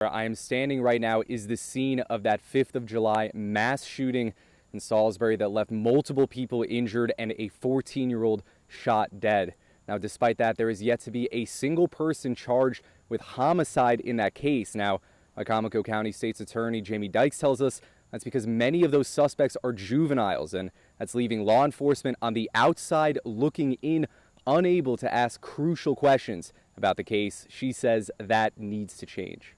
Where I am standing right now is the scene of that 5th of July mass shooting in Salisbury that left multiple people injured and a 14-year-old shot dead. Now, despite that, there is yet to be a single person charged with homicide in that case. Now, Wicomico County State's Attorney Jamie Dykes tells us that's because many of those suspects are juveniles, and that's leaving law enforcement on the outside looking in, unable to ask crucial questions about the case. She says that needs to change.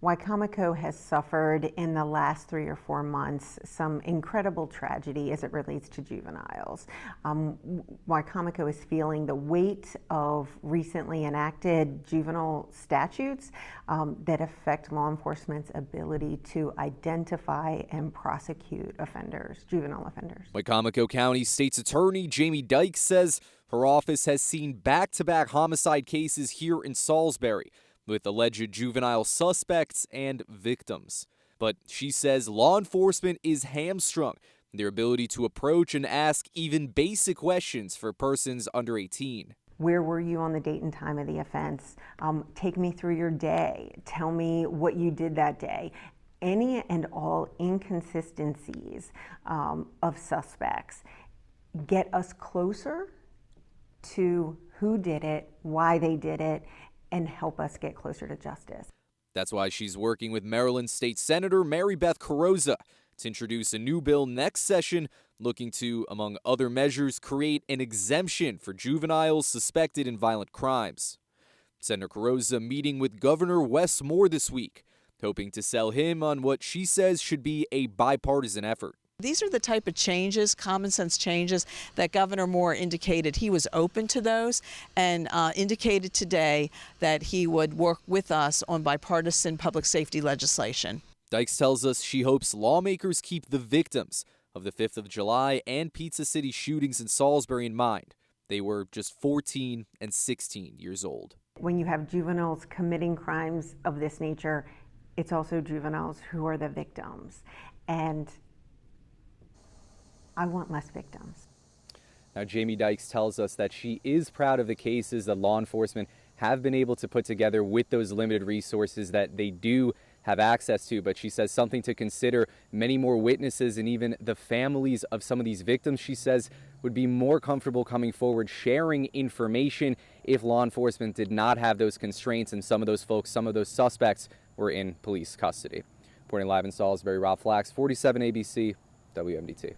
Wicomico has suffered in the last 3 or 4 months some incredible tragedy as it relates to juveniles. Wicomico is feeling the weight of recently enacted juvenile statutes that affect law enforcement's ability to identify and prosecute offenders, juvenile offenders. Wicomico County State's Attorney Jamie Dykes says her office has seen back-to-back homicide cases here in Salisbury, with alleged juvenile suspects and victims. But she says law enforcement is hamstrung in their ability to approach and ask even basic questions for persons under 18. Where were you on the date and time of the offense? Take me through your day. Tell me what you did that day. Any and all inconsistencies of suspects get us closer to who did it, why they did it, and help us get closer to justice. That's why she's working with Maryland State Senator Mary Beth Carrozza to introduce a new bill next session looking to, among other measures, create an exemption for juveniles suspected in violent crimes. Senator Carrozza meeting with Governor Wes Moore this week, hoping to sell him on what she says should be a bipartisan effort. These are the type of changes, common sense changes, that Governor Moore indicated he was open to those, and indicated today that he would work with us on bipartisan public safety legislation. Dykes tells us she hopes lawmakers keep the victims of the 5th of July and Pizza City shootings in Salisbury in mind. They were just 14 and 16 years old. When you have juveniles committing crimes of this nature, it's also juveniles who are the victims. And I want less victims. Now, Jamie Dykes tells us that she is proud of the cases that law enforcement have been able to put together with those limited resources that they do have access to, but she says something to consider. Many more witnesses and even the families of some of these victims, she says, would be more comfortable coming forward sharing information if law enforcement did not have those constraints and some of those folks, some of those suspects were in police custody. Reporting live in Salisbury, Flaks, 47 ABC, WMDT.